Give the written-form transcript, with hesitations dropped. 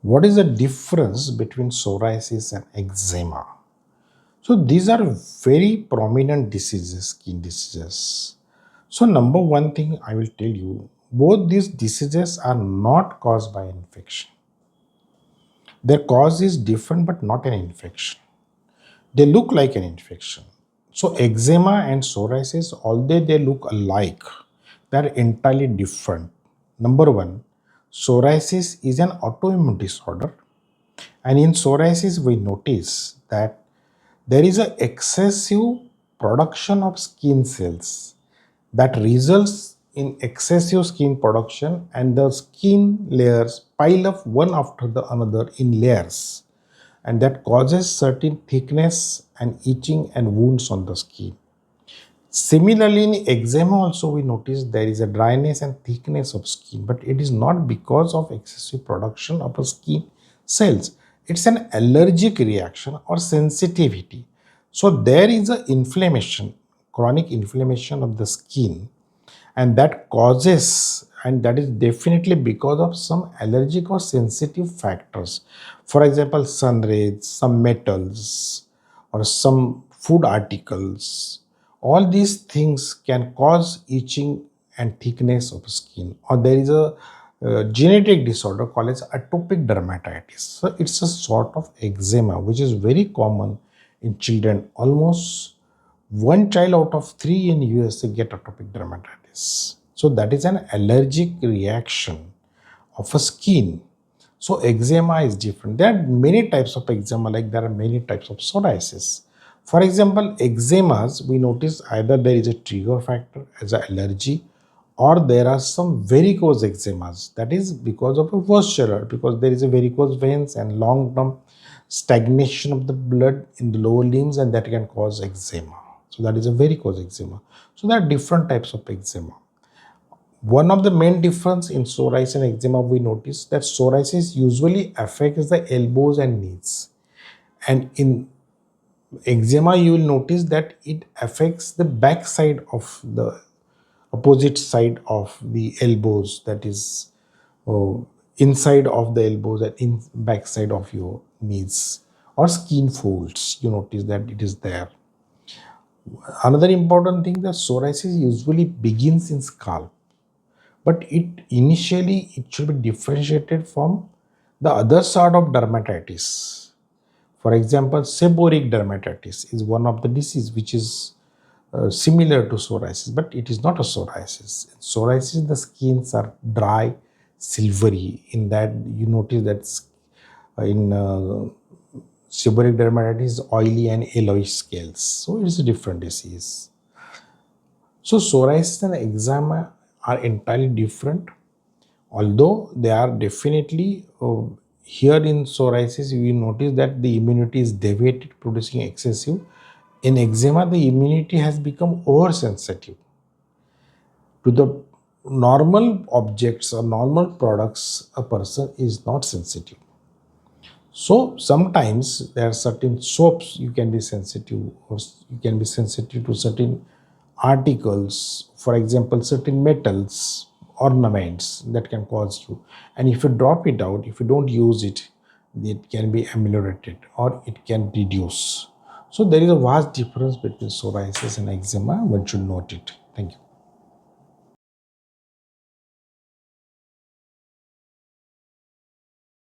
What is the difference between psoriasis and eczema? So these are very prominent diseases, skin diseases. So number one thing I will tell you, both these diseases are not caused by infection. Their cause is different but not an infection. They look like an infection. So eczema and psoriasis, although they look alike, they are entirely different. Number one, psoriasis is an autoimmune disorder, and in psoriasis we notice that there is an excessive production of skin cells that results in excessive skin production, and the skin layers pile up one after the another in layers, and that causes certain thickness and itching and wounds on the skin. Similarly, in eczema also we notice there is a dryness and thickness of skin, but it is not because of excessive production of a skin cells. It's an allergic reaction or sensitivity. So there is a inflammation, chronic inflammation of the skin, and that causes, and that is definitely because of some allergic or sensitive factors. For example, sun rays, some metals, or some food articles. All these things can cause itching and thickness of skin. Or there is a genetic disorder called as atopic dermatitis. So it's a sort of eczema which is very common in children. Almost one child out of three in USA get atopic dermatitis. So that is an allergic reaction of a skin. So eczema is different. There are many types of eczema, like there are many types of psoriasis. For example, eczemas, we notice either there is a trigger factor as an allergy, or there are some varicose eczemas. That is because of a visceral, because there is a varicose veins and long-term stagnation of the blood in the lower limbs, and that can cause eczema. So that is a varicose eczema. So there are different types of eczema. One of the main difference in psoriasis and eczema, we notice that psoriasis usually affects the elbows and knees, and in eczema you will notice that it affects the back side of the opposite side of the elbows, that is uh, inside of the elbows and in back side of your knees, or skin folds. You notice that it is there. Another important thing, that psoriasis usually begins in scalp, but it should be differentiated from the other sort of dermatitis. For example, seborrheic dermatitis is one of the disease which is similar to psoriasis, but it is not a psoriasis. In psoriasis, the skins are dry, silvery. In that, you notice that in seborrheic dermatitis, oily and yellowish scales. So it is a different disease. So psoriasis and eczema are entirely different, although they are definitely here in psoriasis we notice that the immunity is deviated, producing excessive. In eczema, the immunity has become oversensitive to the normal objects or normal products. A person is not sensitive. So sometimes there are certain soaps you can be sensitive, or you can be sensitive to certain articles, for example, certain metals, ornaments that can cause you. And if you drop it out, if you don't use it, it can be ameliorated or it can reduce. So there is a vast difference between psoriasis and eczema. One should note it. Thank you.